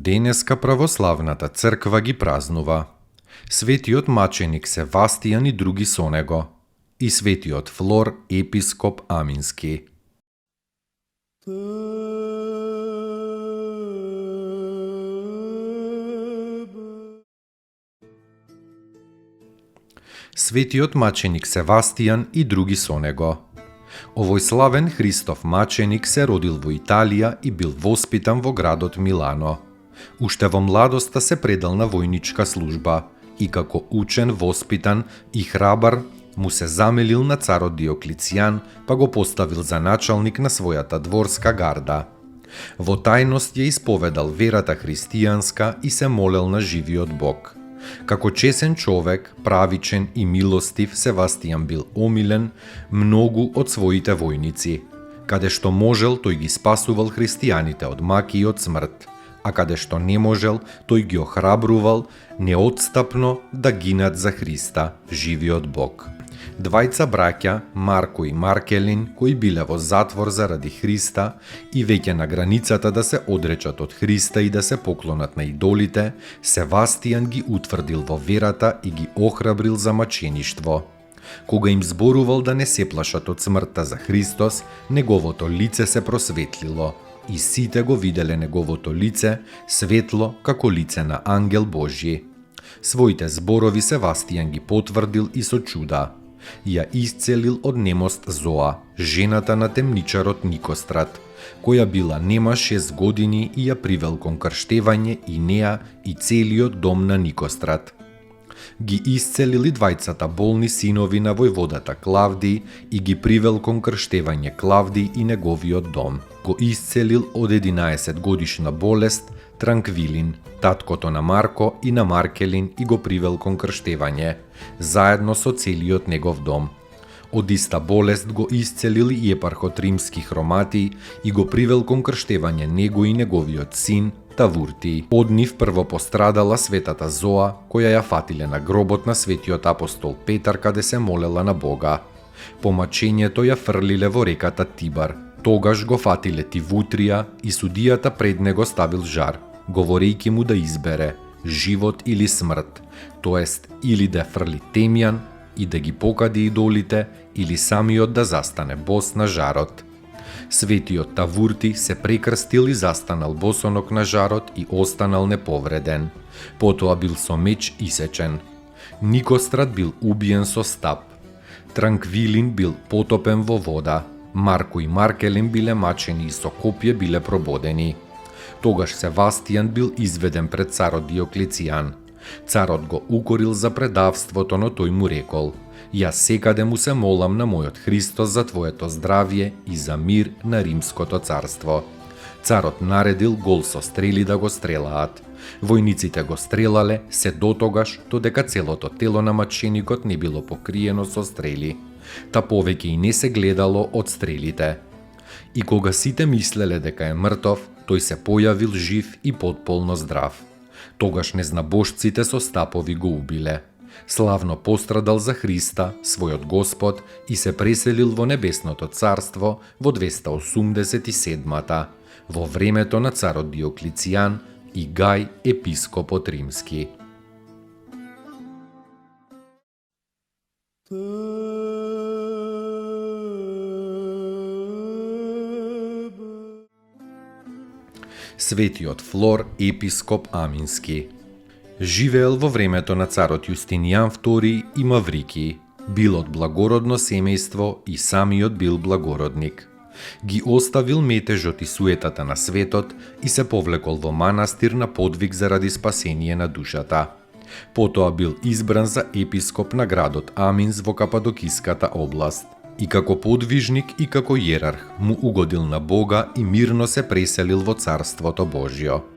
Денеска православната црква ги празнува светиот маченик Севастијан и други со него, и светиот Флор, епископ Амински. Светиот маченик Севастијан и други со него. Овој славен Христов маченик се родил во Италија и бил воспитан во градот Милано. Уште во младоста се предал на војничка служба и како учен, воспитан и храбар му се замелил на царот Диоклицијан, па го поставил за началник на својата дворска гарда. Во тајност ја исповедал верата христијанска и се молел на живиот Бог. Како чесен човек, правичен и милостив, Севастијан бил омилен многу од своите војници. Каде што можел, тој ги спасувал христијаните од маки и од смрт, а каде што не можел, тој ги охрабрувал неотстапно да гинат за Христа, живиот Бог. Двајца браќа, Марко и Маркелин, кои биле во затвор заради Христа и веќе на границата да се одречат од Христа и да се поклонат на идолите, Севастијан ги утврдил во верата и ги охрабрил за мачеништво. Кога им зборувал да не се плашат од смртта за Христос, неговото лице се просветлило и сите го виделе неговото лице светло како лице на ангел Божји. Своите зборови Севастијан ги потврдил и со чуда. Ја исцелил од немост Зоа, жената на темничарот Никострат, која била нема 6 години и ја привел кон крштевање и неа и целиот дом на Никострат. Ги исцелили двајцата болни синови на војводата Клавдиј и ги привел кон крштевање Клавдиј и неговиот дом. Го исцелил од 11 годишна болест Транквилин, таткото на Марко и на Маркелин, и го привел кон крштевање, заедно со целиот негов дом. Од иста болест го исцелил и епархот римски Хроматиј и го привел кон крштевање него и неговиот син Тавуртиј. Од нив прво пострадала светата Зоа, која ја фатиле на гробот на светиот апостол Петар каде се молела на Бога. По мачењето ја фрлиле во реката Тибар. Тогаш го фатиле Тивутрија и судијата пред него ставил жар, говорејќи му да избере живот или смрт, тоест или да фрли темјан и да ги покади идолите, или самиот да застане бос на жарот. Светиот Тавурти се прекрстил и застанал босоног на жарот и останал неповреден. Потоа бил со меч исечен. Никострат бил убиен со стап. Транквилин бил потопен во вода. Марко и Маркелин биле мачени и со копје биле прободени. Тогаш Севастијан бил изведен пред царот Диоклицијан. Царот го укорил за предавството, но тој му рекол: "Јас секаде му се молам на мојот Христос за твоето здравје и за мир на Римското царство." Царот наредил гол со стрели да го стрелаат. Војниците го стрелале се дотогаш додека целото тело на маченикот не било покриено со стрели. Та повеќе и не се гледало од стрелите. И кога сите мислеле дека е мртов, тој се појавил жив и потполно здрав. Тогаш незнабожците со стапови го убиле. Славно пострадал за Христа, својот Господ, и се преселил во небесното царство во 287-та, во времето на царот Диоклицијан и Гај, епископот римски. Светиот Флор, епископ Амински. Живеел во времето на царот Јустинијан II и Маврики. Бил од благородно семејство и самиот бил благородник. Ги оставил метежот и суетата на светот и се повлекол во манастир на подвиг заради спасение на душата. Потоа бил избран за епископ на градот Аминс во Кападокиската област. И како подвижник и како јерарх му угодил на Бога и мирно се преселил во Царството Божјо.